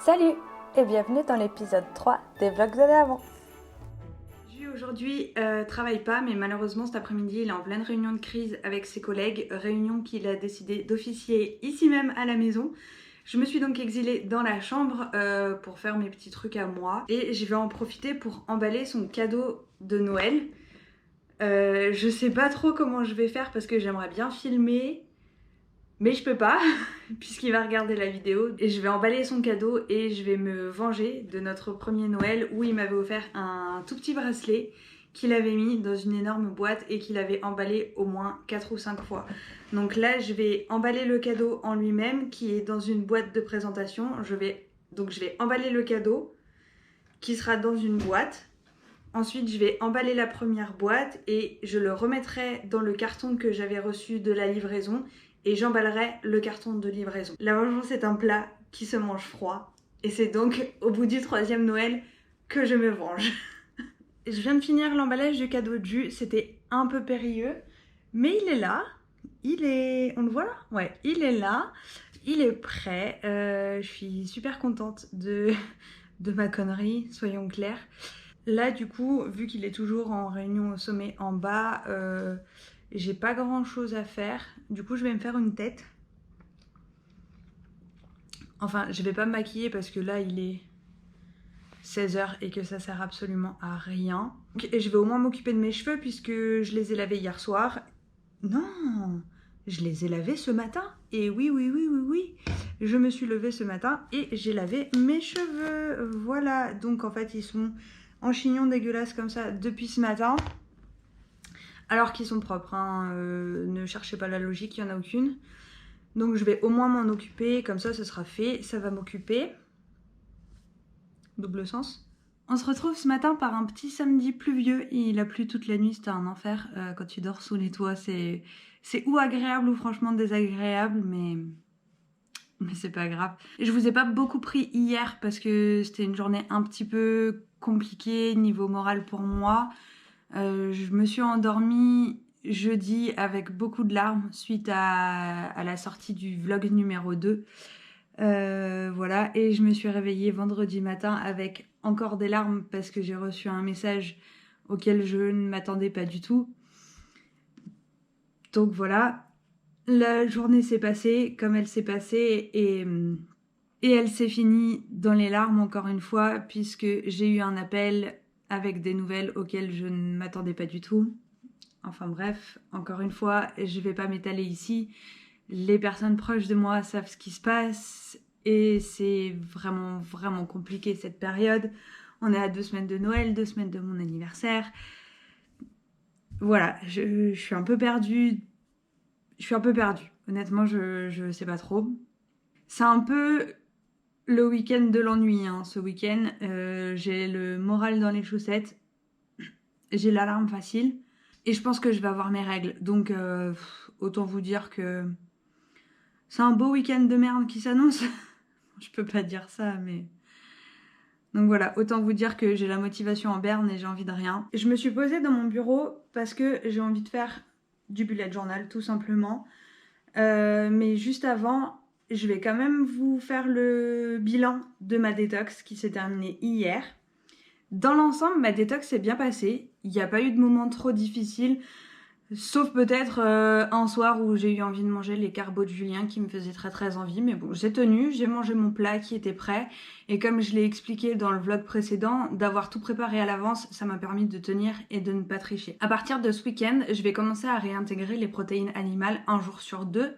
Salut et bienvenue dans l'épisode 3 des vlogs de l'avant. Jules aujourd'hui travaille pas, mais malheureusement cet après-midi il est en pleine réunion de crise avec ses collègues, réunion qu'il a décidé d'officier ici même à la maison. Je me suis donc exilée dans la chambre pour faire mes petits trucs à moi et je vais en profiter pour emballer son cadeau de Noël. Je sais pas trop comment je vais faire parce que j'aimerais bien filmer, mais je peux pas puisqu'il va regarder la vidéo. Et je vais emballer son cadeau et je vais me venger de notre premier Noël où il m'avait offert un tout petit bracelet qu'il avait mis dans une énorme boîte et qu'il avait emballé au moins 4 ou 5 fois. Donc là je vais emballer le cadeau en lui-même qui est dans une boîte de présentation. Je vais emballer le cadeau qui sera dans une boîte. Ensuite, je vais emballer la première boîte et je le remettrai dans le carton que j'avais reçu de la livraison et j'emballerai le carton de livraison. La vengeance est un plat qui se mange froid et c'est donc au bout du 3e Noël que je me venge. Je viens de finir l'emballage du cadeau de Jus, c'était un peu périlleux, mais il est là. On le voit là? Ouais, il est là. Il est prêt. Je suis super contente de ma connerie, soyons clairs. Là du coup, vu qu'il est toujours en réunion au sommet en bas, j'ai pas grand chose à faire. Du coup je vais me faire une tête. Enfin je vais pas me maquiller parce que là il est 16h et que ça sert absolument à rien. Et je vais au moins m'occuper de mes cheveux puisque je les ai lavés hier soir. Non, je les ai lavés ce matin. Et oui, je me suis levée ce matin et j'ai lavé mes cheveux. Voilà, donc en fait ils sont en chignon dégueulasse comme ça depuis ce matin. Alors qu'ils sont propres, hein. Ne cherchez pas la logique, il n'y en a aucune. Donc je vais au moins m'en occuper, comme ça ce sera fait, ça va m'occuper. Double sens. On se retrouve ce matin par un petit samedi pluvieux. Il a plu toute la nuit, c'était un enfer. Quand tu dors sous les toits, c'est ou agréable ou franchement désagréable, mais c'est pas grave. Je vous ai pas beaucoup pris hier parce que c'était une journée un petit peu compliquée niveau moral pour moi. Je me suis endormie jeudi avec beaucoup de larmes suite à la sortie du vlog numéro 2. Voilà, et je me suis réveillée vendredi matin avec encore des larmes parce que j'ai reçu un message auquel je ne m'attendais pas du tout. Donc voilà, la journée s'est passée comme elle s'est passée et elle s'est finie dans les larmes encore une fois puisque j'ai eu un appel avec des nouvelles auxquelles je ne m'attendais pas du tout. Enfin bref, encore une fois, je vais pas m'étaler ici. Les personnes proches de moi savent ce qui se passe et c'est vraiment compliqué cette période. On est à 2 semaines de Noël, 2 semaines de mon anniversaire. Voilà, je suis un peu perdue. Honnêtement, je sais pas trop. C'est un peu le week-end de l'ennui, hein, ce week-end. J'ai le moral dans les chaussettes. J'ai l'alarme facile. Et je pense que je vais avoir mes règles. Donc, autant vous dire que c'est un beau week-end de merde qui s'annonce. Je peux pas dire ça, mais... Donc voilà, autant vous dire que j'ai la motivation en berne et j'ai envie de rien. Je me suis posée dans mon bureau parce que j'ai envie de faire du bullet journal, tout simplement. Mais juste avant, je vais quand même vous faire le bilan de ma détox qui s'est terminée hier. Dans l'ensemble, ma détox s'est bien passée. Il n'y a pas eu de moment trop difficile. Sauf peut-être un soir où j'ai eu envie de manger les carbos de Julien qui me faisaient très envie. Mais bon, j'ai tenu, j'ai mangé mon plat qui était prêt. Et comme je l'ai expliqué dans le vlog précédent, d'avoir tout préparé à l'avance, ça m'a permis de tenir et de ne pas tricher. À partir de ce week-end, je vais commencer à réintégrer les protéines animales un jour sur 2.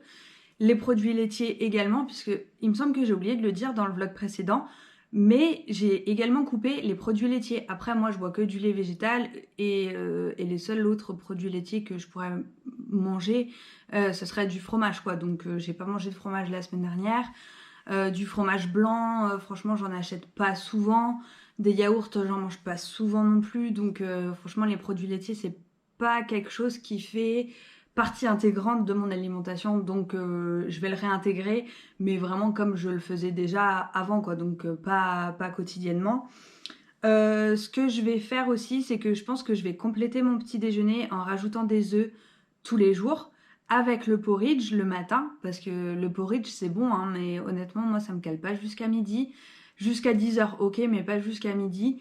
Les produits laitiers également, puisque il me semble que j'ai oublié de le dire dans le vlog précédent. Mais j'ai également coupé les produits laitiers. Après, moi, je bois que du lait végétal et les seuls autres produits laitiers que je pourrais manger, ce serait du fromage, quoi. Donc, j'ai pas mangé de fromage la semaine dernière. Du fromage blanc, franchement, j'en achète pas souvent. Des yaourts, j'en mange pas souvent non plus. Donc, franchement, les produits laitiers, c'est pas quelque chose qui fait partie intégrante de mon alimentation, donc je vais le réintégrer, mais vraiment comme je le faisais déjà avant, quoi, donc pas quotidiennement. Ce que je vais faire aussi, c'est que je pense que je vais compléter mon petit déjeuner en rajoutant des œufs tous les jours. avec le porridge le matin, parce que le porridge c'est bon, hein, mais honnêtement moi ça me cale pas jusqu'à midi, jusqu'à 10h ok, mais pas jusqu'à midi.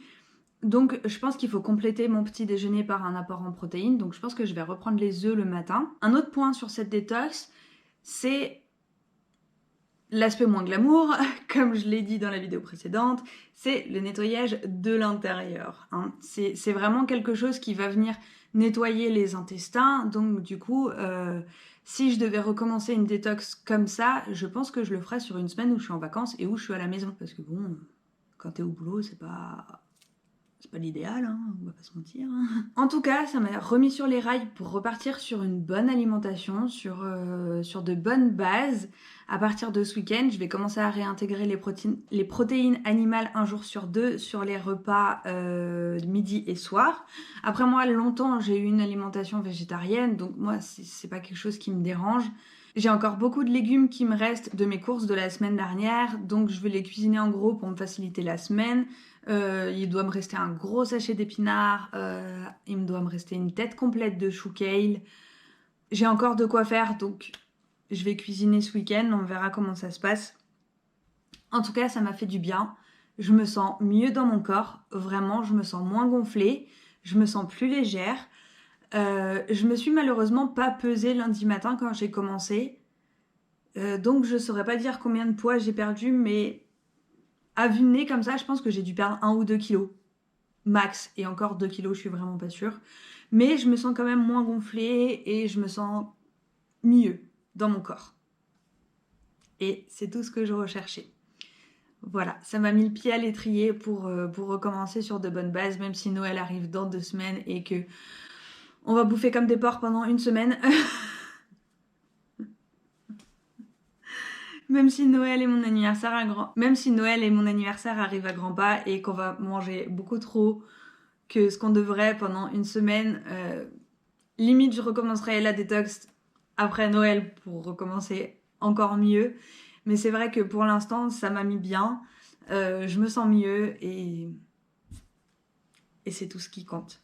Donc je pense qu'il faut compléter mon petit déjeuner par un apport en protéines, donc je pense que je vais reprendre les œufs le matin. Un autre point sur cette détox, c'est l'aspect moins glamour, comme je l'ai dit dans la vidéo précédente, c'est le nettoyage de l'intérieur, hein. C'est vraiment quelque chose qui va venir nettoyer les intestins, donc du coup, si je devais recommencer une détox comme ça, je pense que je le ferais sur une semaine où je suis en vacances et où je suis à la maison, parce que bon, quand t'es au boulot, c'est pas l'idéal, hein, on va pas se mentir. En tout cas, ça m'a remis sur les rails pour repartir sur une bonne alimentation, sur de bonnes bases. À partir de ce week-end, je vais commencer à réintégrer les protéines animales un jour sur deux sur les repas midi et soir. Après moi, longtemps, j'ai eu une alimentation végétarienne, donc moi, c'est pas quelque chose qui me dérange. J'ai encore beaucoup de légumes qui me restent de mes courses de la semaine dernière, donc je vais les cuisiner en gros pour me faciliter la semaine. Il doit me rester un gros sachet d'épinards, il me doit me rester une tête complète de chou kale. J'ai encore de quoi faire, donc je vais cuisiner ce week-end, on verra comment ça se passe. En tout cas, ça m'a fait du bien. Je me sens mieux dans mon corps, vraiment, je me sens moins gonflée, je me sens plus légère. Je me suis malheureusement pas pesée lundi matin quand j'ai commencé. Donc je saurais pas dire combien de poids j'ai perdu, mais à vue de nez comme ça, je pense que j'ai dû perdre 1 ou 2 kilos. Max. Et encore 2 kilos, je suis vraiment pas sûre. Mais je me sens quand même moins gonflée et je me sens mieux dans mon corps. Et c'est tout ce que je recherchais. Voilà, ça m'a mis le pied à l'étrier pour recommencer sur de bonnes bases, même si Noël arrive dans 2 semaines et que on va bouffer comme des porcs pendant 1 semaine. Même si Noël et mon anniversaire arrive à grands pas et qu'on va manger beaucoup trop que ce qu'on devrait pendant 1 semaine, limite je recommencerai la détox après Noël pour recommencer encore mieux. Mais c'est vrai que pour l'instant ça m'a mis bien, je me sens mieux et c'est tout ce qui compte.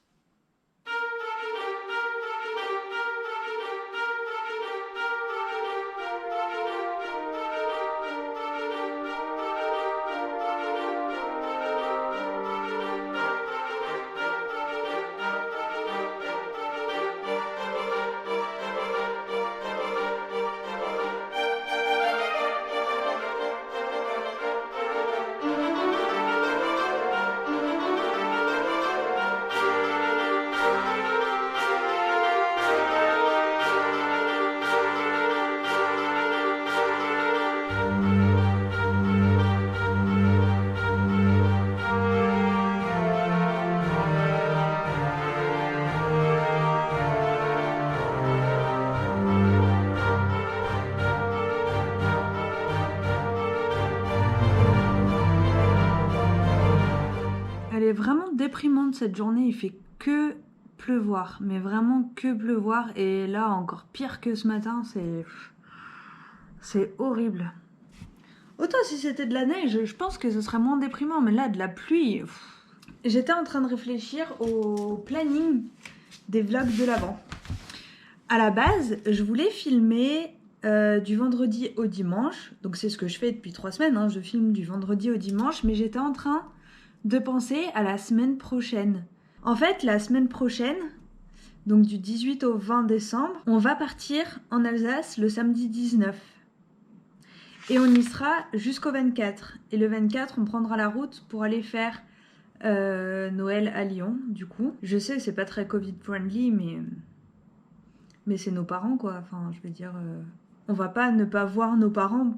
Elle est vraiment déprimante cette journée, il fait que pleuvoir, mais vraiment que pleuvoir. Et là, encore pire que ce matin, c'est horrible. Autant si c'était de la neige, je pense que ce serait moins déprimant, mais là, de la pluie... J'étais en train de réfléchir au planning des vlogs de l'Avent. À la base, je voulais filmer du vendredi au dimanche, donc c'est ce que je fais depuis 3 semaines, hein, je filme du vendredi au dimanche, mais j'étais en train de penser à la semaine prochaine. En fait, la semaine prochaine, donc du 18 au 20 décembre, on va partir en Alsace le samedi 19. Et on y sera jusqu'au 24. Et le 24, on prendra la route pour aller faire Noël à Lyon, du coup. Je sais, c'est pas très Covid-friendly, mais c'est nos parents, quoi. Enfin, je veux dire, on va pas ne pas voir nos parents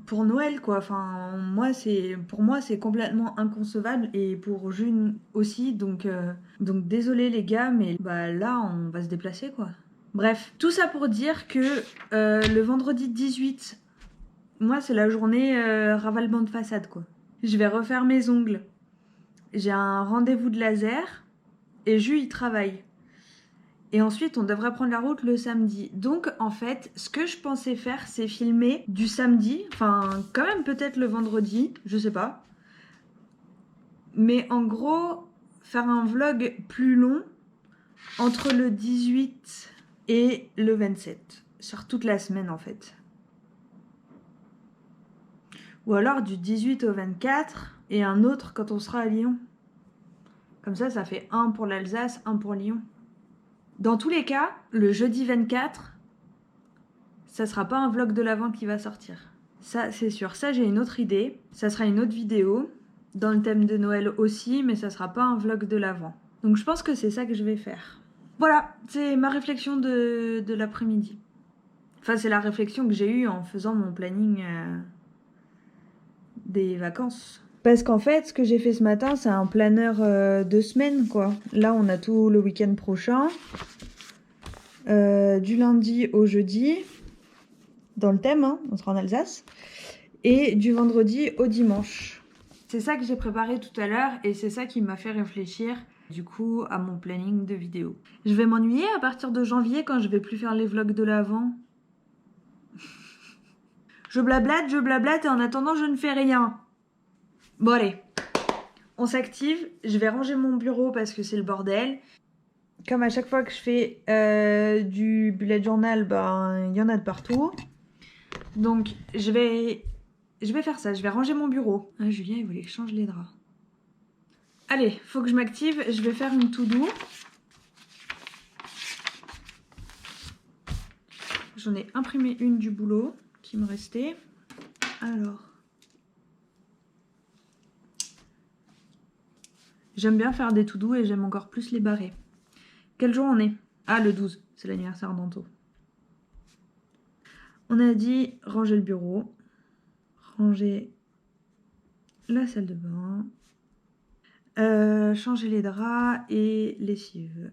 pour Noël, quoi. Enfin, pour moi, c'est complètement inconcevable et pour June aussi. Donc désolé les gars, mais bah là, on va se déplacer, quoi. Bref, tout ça pour dire que le vendredi 18, moi, c'est la journée ravalement de façade, quoi. Je vais refaire mes ongles. J'ai un rendez-vous de laser et Jus, il travaille. Et ensuite, on devrait prendre la route le samedi. Donc, en fait, ce que je pensais faire, c'est filmer du samedi. Enfin, quand même peut-être le vendredi, je sais pas. Mais en gros, faire un vlog plus long entre le 18 et le 27. Sur toute la semaine en fait. Ou alors du 18 au 24 et un autre quand on sera à Lyon. Comme ça fait un pour l'Alsace, un pour Lyon. Dans tous les cas, le jeudi 24, ça sera pas un vlog de l'Avent qui va sortir. Ça, c'est sûr. Ça, j'ai une autre idée. Ça sera une autre vidéo, dans le thème de Noël aussi, mais ça sera pas un vlog de l'Avent. Donc je pense que c'est ça que je vais faire. Voilà, c'est ma réflexion de l'après-midi. Enfin, c'est la réflexion que j'ai eue en faisant mon planning des vacances. Parce qu'en fait, ce que j'ai fait ce matin, c'est un planeur de semaine, quoi. Là, on a tout le week-end prochain. Du lundi au jeudi, dans le thème, hein, on sera en Alsace. Et du vendredi au dimanche. C'est ça que j'ai préparé tout à l'heure et c'est ça qui m'a fait réfléchir, du coup, à mon planning de vidéo. Je vais m'ennuyer à partir de janvier quand je vais plus faire les vlogs de l'Avent. Je blablate et en attendant, je ne fais rien. Bon allez, on s'active. Je vais ranger mon bureau parce que c'est le bordel. Comme à chaque fois que je fais du bullet journal, ben, il y en a de partout. Donc je vais faire ça, je vais ranger mon bureau. Ah, Julien, il voulait que je change les draps. Allez, faut que je m'active, je vais faire une to-do. J'en ai imprimé une du boulot qui me restait. Alors. J'aime bien faire des to-do et j'aime encore plus les barrer. Quel jour on est? Ah, le 12, c'est l'anniversaire d'Anto. On a dit ranger le bureau, ranger la salle de bain, changer les draps et lessive.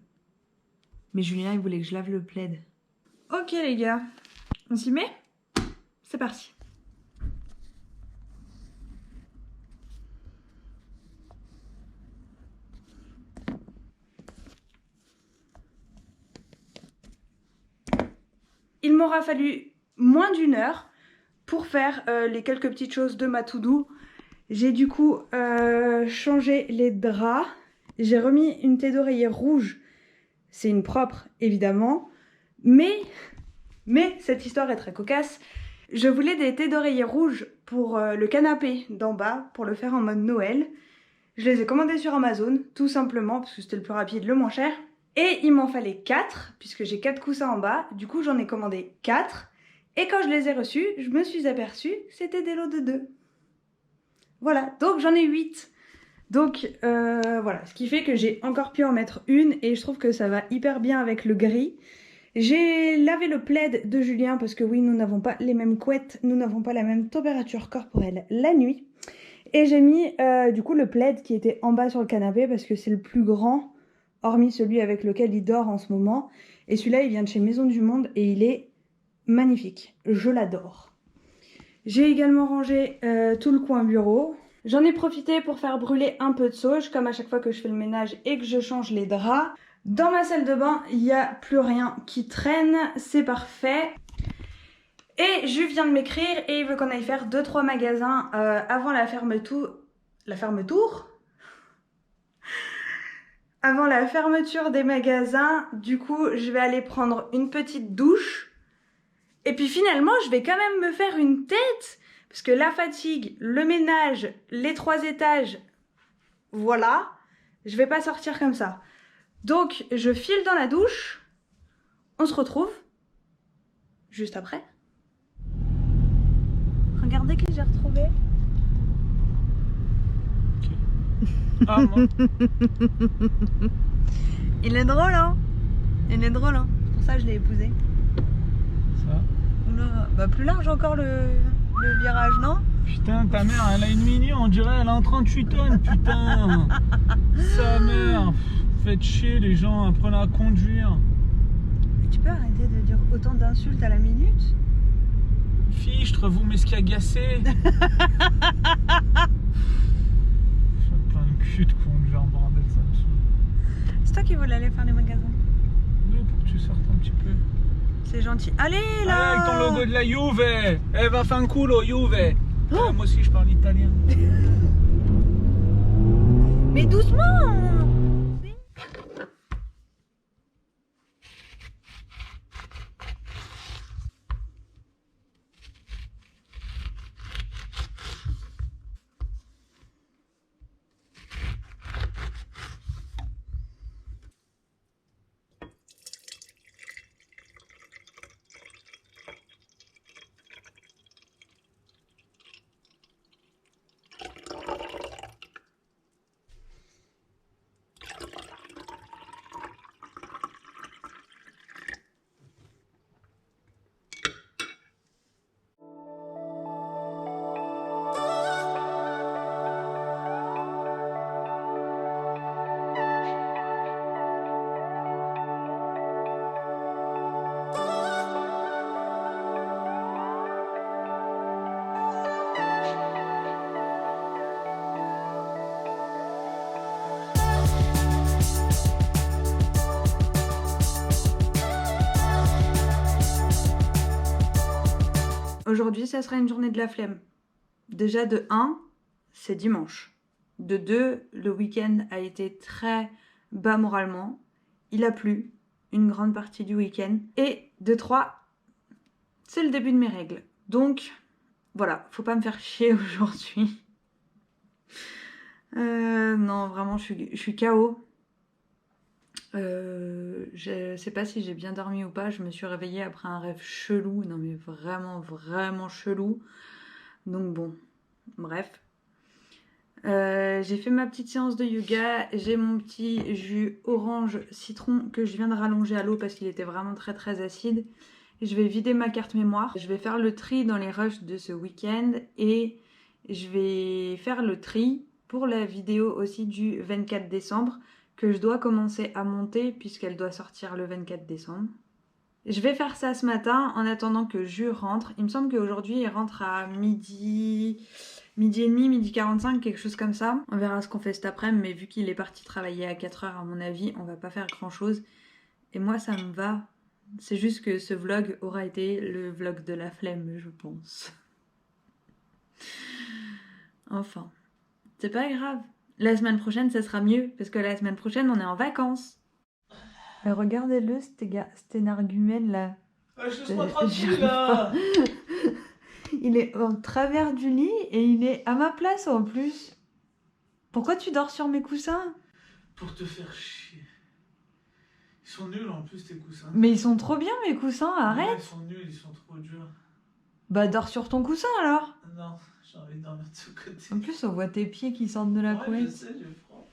Mais Julien, il voulait que je lave le plaid. Ok les gars, on s'y met? C'est parti. Il m'aura fallu moins d'une heure pour faire les quelques petites choses de ma to-do. J'ai du coup changé les draps. J'ai remis une tête d'oreiller rouge. C'est une propre, évidemment. Mais cette histoire est très cocasse. Je voulais des têtes d'oreiller rouges pour le canapé d'en bas, pour le faire en mode Noël. Je les ai commandés sur Amazon, tout simplement, parce que c'était le plus rapide, le moins cher. Et il m'en fallait 4, puisque j'ai 4 coussins en bas. Du coup, j'en ai commandé 4. Et quand je les ai reçus, je me suis aperçue que c'était des lots de 2. Voilà, donc j'en ai 8. Donc voilà, ce qui fait que j'ai encore pu en mettre une. Et je trouve que ça va hyper bien avec le gris. J'ai lavé le plaid de Julien, parce que oui, nous n'avons pas les mêmes couettes. Nous n'avons pas la même température corporelle la nuit. Et j'ai mis du coup le plaid qui était en bas sur le canapé, parce que c'est le plus grand, hormis celui avec lequel il dort en ce moment. Et celui-là, il vient de chez Maison du Monde et il est magnifique. Je l'adore. J'ai également rangé tout le coin bureau. J'en ai profité pour faire brûler un peu de sauge, comme à chaque fois que je fais le ménage et que je change les draps. Dans ma salle de bain, il n'y a plus rien qui traîne. C'est parfait. Et je viens de m'écrire et il veut qu'on aille faire 2-3 magasins avant la fermeture. Avant la fermeture des magasins, du coup, je vais aller prendre une petite douche. Et puis finalement, je vais quand même me faire une tête. Parce que la fatigue, le ménage, les 3 étages, voilà. Je vais pas sortir comme ça. Donc, je file dans la douche. On se retrouve juste après. Regardez qui j'ai retrouvé. Ah, moi. Il est drôle, hein? Il est drôle, hein? C'est pour ça que je l'ai épousé. Ça. Oula, bah plus large encore le virage, non? Putain, ta mère, elle a une Mini, on dirait elle a un 38 tonnes, putain. Sa mère. Faites chier les gens, apprenez à conduire. Mais tu peux arrêter de dire autant d'insultes à la minute? Fichtre, vous, mais ce qui a agacé. Cul de conduire, bordel, ça me saoule. C'est toi qui voulais aller faire les magasins. Oui, pour que tu sortes un petit peu. C'est gentil. Allez là! Allez, avec ton logo de la Juve. Eh, va faire un culo, Juve. Moi aussi, je parle italien. Mais doucement! Aujourd'hui, ça sera une journée de la flemme. Déjà de 1, c'est dimanche. De 2, le week-end a été très bas moralement. Il a plu une grande partie du week-end. Et de 3, c'est le début de mes règles. Donc, voilà, faut pas me faire chier aujourd'hui. Non, vraiment, je suis KO. Je sais pas si j'ai bien dormi ou pas. Je me suis réveillée après un rêve chelou. Non, mais vraiment, vraiment chelou. Donc bon, bref. J'ai fait ma petite séance de yoga. J'ai mon petit jus orange citron que je viens de rallonger à l'eau parce qu'il était vraiment très très acide. Je vais vider ma carte mémoire. Je vais faire le tri dans les rushs de ce week-end et je vais faire le tri pour la vidéo aussi du 24 décembre que je dois commencer à monter puisqu'elle doit sortir le 24 décembre. Je vais faire ça ce matin en attendant que Jus rentre. Il me semble qu'aujourd'hui il rentre à midi et demi, midi 45, quelque chose comme ça. On verra ce qu'on fait cet après-midi, mais vu qu'il est parti travailler à 4h à mon avis, on va pas faire grand chose. Et moi ça me va. C'est juste que ce vlog aura été le vlog de la flemme, je pense. Enfin, c'est pas grave. La semaine prochaine, ça sera mieux, parce que la semaine prochaine, on est en vacances. Regardez-le, cet énergumène là. Laisse-moi tranquille là. Il est en travers du lit et il est à ma place en plus. Pourquoi tu dors sur mes coussins? Pour te faire chier. Ils sont nuls en plus tes coussins. Mais ils sont trop bien mes coussins, arrête. Ouais, ils sont nuls, ils sont trop durs. Bah dors sur ton coussin alors. Non, j'ai envie de dormir de ce côté. En plus on voit tes pieds qui sortent de la couette. Je sais, j'ai froid.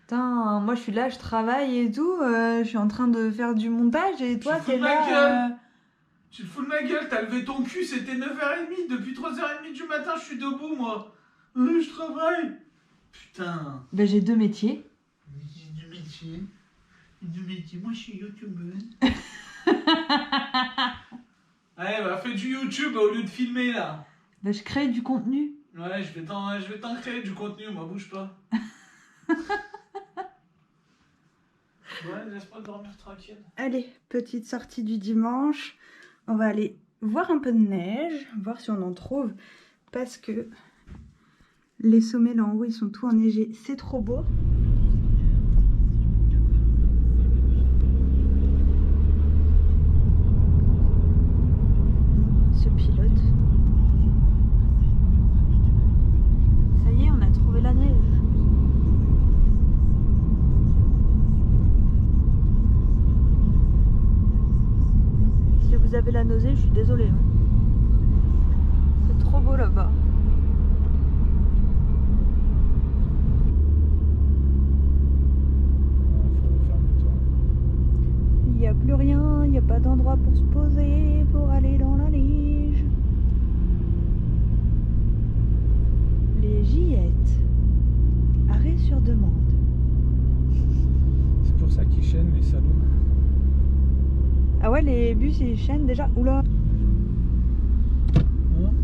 Putain, moi je suis là, je travaille et tout, je suis en train de faire du montage et toi t'es là... Tu te fous de ma gueule, t'as levé ton cul, c'était 9h30, depuis 3h30 du matin je suis debout moi. Je travaille. Putain. Ben j'ai 2 métiers. Deux métiers, moi je suis youtubeuse. Allez, bah fais du YouTube au lieu de filmer là. Ben je crée du contenu. Ouais, je vais t'en créer du contenu, moi bouge pas. Ouais, laisse-moi dormir tranquille. Allez, petite sortie du dimanche. On va aller voir un peu de neige, voir si on en trouve. Parce que les sommets là en haut, ils sont tout enneigés. C'est trop beau. Ce pilote. Ça y est, on a trouvé la neige. Si vous avez la nausée, je suis désolée. Hein. C'est trop beau là-bas. Il n'y a plus rien, il n'y a pas d'endroit pour se poser, pour aller dans la neige. Les Gillettes. Arrêt sur demande. C'est pour ça qu'ils chaînent les salauds. Ah ouais, les bus ils chaînent déjà. Oula. Hop,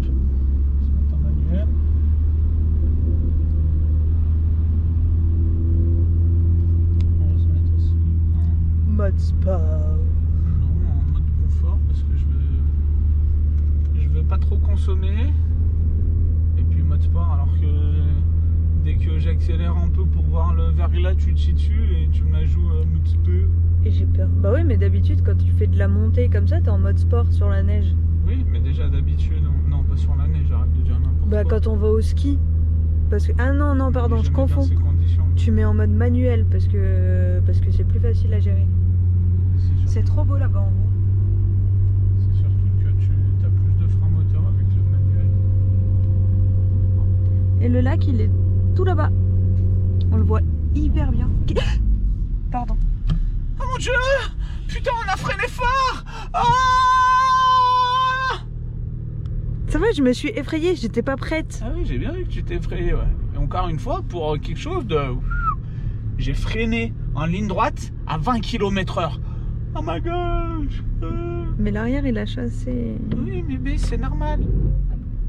se mettre en manuel. On va se mettre aussi Mode sport. non, en mode confort parce que je veux pas trop consommer. Et puis mode sport alors que dès que j'accélère un peu pour voir le verglas, tu te chies dessus et tu me la joues mode sport. Et j'ai peur. Bah oui, mais d'habitude quand tu fais de la montée comme ça, t'es en mode sport sur la neige. Oui, mais déjà d'habitude, non pas sur la neige, arrête de dire n'importe Bah quoi. quand on va au ski. Parce que... Ah non, non, pardon, je Jamais confonds. dans ces conditions. Tu mets en mode manuel parce que c'est plus facile à gérer. C'est trop beau là-bas en haut. C'est surtout que tu as plus de frein moteur avec le manuel. Et le lac, il est tout là-bas. On le voit hyper bien. Pardon. Oh mon dieu! Putain, on a freiné fort! Ah! Ça va, je me suis effrayée, j'étais pas prête. Ah oui, j'ai bien vu que tu t'es effrayé, ouais. Et encore une fois, pour quelque chose de... J'ai freiné en ligne droite à 20 km/h. Oh my gosh! Mais l'arrière, il a chassé. Oui, mais c'est normal.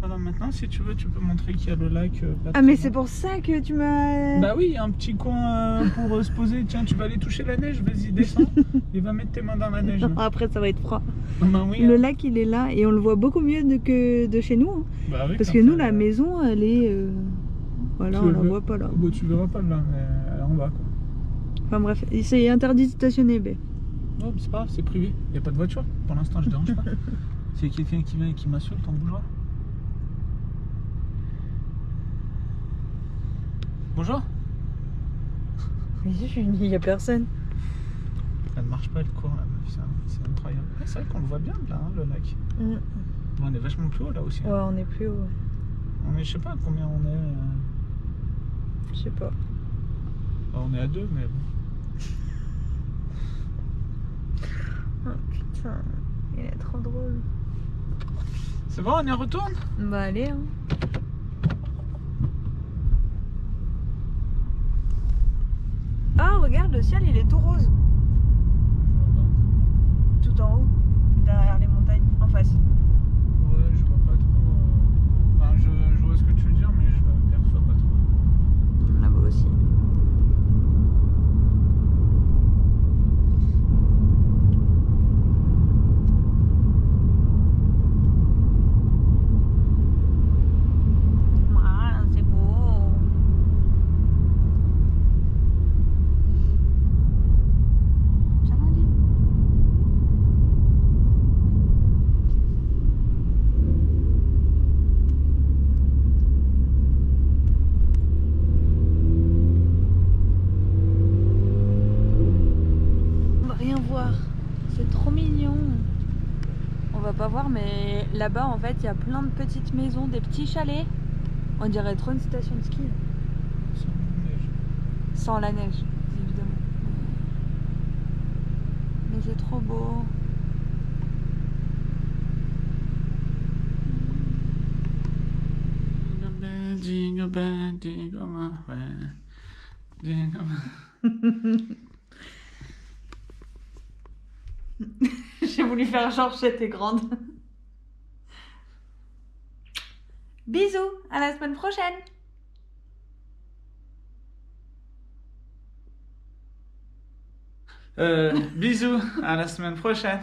Voilà, maintenant, si tu veux, tu peux montrer qu'il y a le lac. Pas Ah très mais loin. c'est pour ça que tu m'as... Bah oui, un petit coin pour se poser. Tiens, tu vas aller toucher la neige, vas-y, descends. Et va mettre tes mains dans la neige. là. Après ça va être froid. Bah oui, Le hein. lac il est là et on le voit beaucoup mieux que de chez nous. Hein. Bah oui, Parce comme que nous ça, la maison elle est... Voilà, Tu on le la veux. voit pas là. Bah, tu verras pas là, mais elle est en bas quoi. Enfin bref, c'est interdit de stationner. B. Non, mais c'est pas grave, c'est privé. Y a pas de voiture. Pour l'instant, je dérange pas. C'est quelqu'un qui vient et qui m'insulte en bougeoir. Bonjour. Mais il y a personne. Elle ne marche pas, elle court là, meuf, c'est incroyable. Ouais, c'est vrai qu'on le voit bien là, hein, le lac. Mm. Bon, on est vachement plus haut là aussi. Ouais, on est plus haut. Ouais. On est, je sais pas combien on est. Je sais pas. Bah, on est à 2, mais bon. Oh putain, il est trop drôle. C'est bon, on y retourne? Bah allez hein. Ah regarde, le ciel il est tout rose. Tout en haut, derrière les montagnes, en face. Ouais, je vois pas trop. Enfin, je vois ce que tu veux dire, mais je le perçois pas trop. Là-bas aussi. Ah, c'est beau. Ça va dit. On va rien voir. C'est trop mignon. On va pas voir, mais là-bas en fait il y a plein de petites maisons, des petits chalets. On dirait trop une station de ski. Sans neige. Sans la neige, évidemment. Mais c'est trop beau. Jingle bell, jingle all the way. Jingle bell. J'ai voulu faire genre j'étais grande. Bisous, à la semaine prochaine. Bisous, à la semaine prochaine.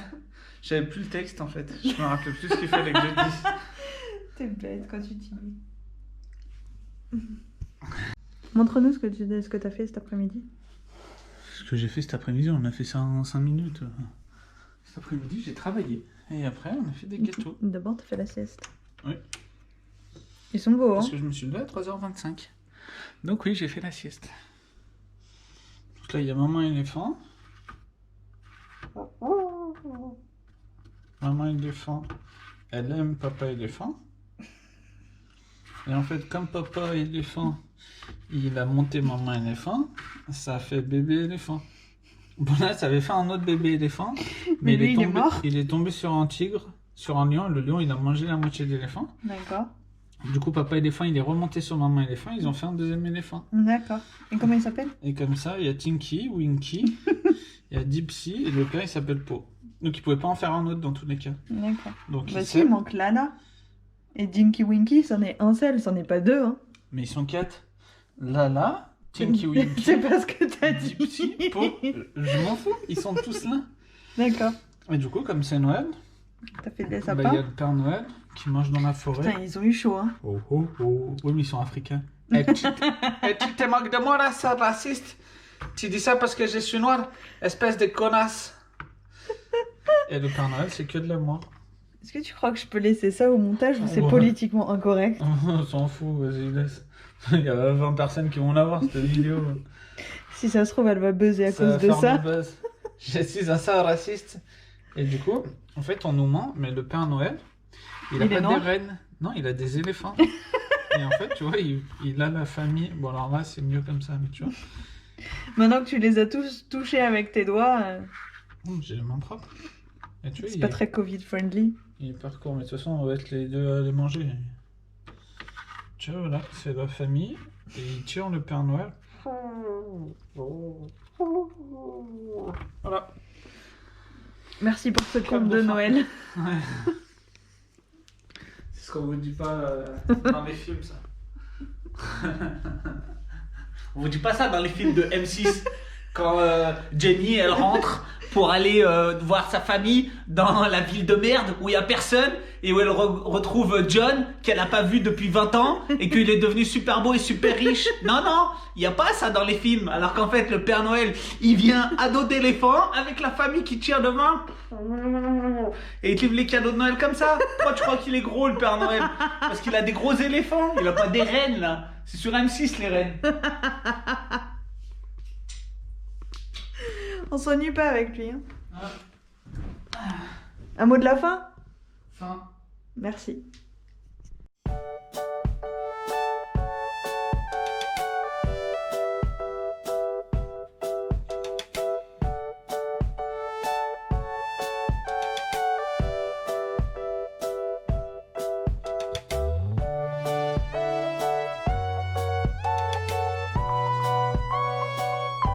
J'avais plus le texte en fait. Je me rappelle plus ce qu'il fallait que je dise. T'es bête quand tu t'y dis. Montre-nous ce que t'as fait cet après-midi. Ce que j'ai fait cet après-midi, on a fait ça en 5 minutes. Cet après-midi, j'ai travaillé. Et après, on a fait des gâteaux. D'abord, t'as fait la sieste. Oui. Ils sont beaux, hein. Parce que je me suis levé à 3h25. Donc oui, j'ai fait la sieste. Donc là, il y a maman éléphant. Maman éléphant, elle aime papa éléphant. Et en fait, comme papa éléphant, il a monté maman éléphant, ça a fait bébé éléphant. Bon là, ça avait fait un autre bébé éléphant, mais lui, il est mort. il est tombé sur un tigre, sur un lion, et le lion, il a mangé la moitié de l'éléphant. D'accord. Du coup, papa éléphant, il est remonté sur maman éléphant, ils ont fait un deuxième éléphant. D'accord. Et comment il s'appelle? Et comme ça, il y a Tinky, Winky, il y a Dipsy, et le père, il s'appelle Po. Donc, il pouvait pas en faire un autre dans tous les cas. D'accord. Donc, Bah il si, il s'aime, manque Lana. Et Dinky Winky, c'en est un seul, c'en est pas deux, hein. mais ils sont 4. Lala, Tinky Winky, C'est pas ce que t'as dit. Dipsy, Po, je m'en fous, ils sont tous là. D'accord. Et du coup, comme c'est Noël, T'as fait des bah, sapins. il y a le Père Noël qui mange dans la forêt. Putain, ils ont eu chaud, hein. Oh oh oh. Oui, mais ils sont africains. Et tu te moques de moi là, ça raciste. Tu dis ça parce que je suis noir, espèce de connasse. Et le Père Noël, c'est que de l'amour. Est-ce que tu crois que je peux laisser ça au montage ou c'est Ouais. politiquement incorrect? On s'en fout, vas-y, laisse. Il y a 20 personnes qui vont la voir cette vidéo. Si ça se trouve, elle va buzzer à Ça va cause de faire ça. du buzz. Je suis un sale raciste. Et du coup, en fait, on nous ment, mais le Père Noël, il a Il est pas noir des rennes. Non, il a des éléphants. Et en fait, tu vois, il a la famille. Bon, alors là, c'est mieux comme ça, mais tu vois. Maintenant que tu les as tous touchés avec tes doigts, J'ai les mains propres. Et tu vois, c'est pas très Covid-friendly. il parcourt, mais de toute façon, on va être les deux à les manger. Tu vois, voilà, c'est la famille. Et ils tuent le Père Noël. Voilà. Merci pour ce Clap conte de de fin. Noël. Ouais. C'est Parce qu'on vous dit pas dans les films ça. On vous dit pas ça dans les films de M6 quand Jenny elle rentre pour aller voir sa famille dans la ville de merde où il y a personne et où elle retrouve John qu'elle n'a pas vu depuis 20 ans et qu'il est devenu super beau et super riche. Non, non, il n'y a pas ça dans les films. Alors qu'en fait, le Père Noël, il vient à dos d'éléphant avec la famille qui tire de main et il livre les cadeaux de Noël comme ça. Pourquoi tu crois qu'il est gros, le Père Noël? Parce qu'il a des gros éléphants. Il n'a pas des rennes, là. C'est sur M6, les rennes. On s'ennuie pas avec lui. Hein. Un mot de la fin? Fin. Merci.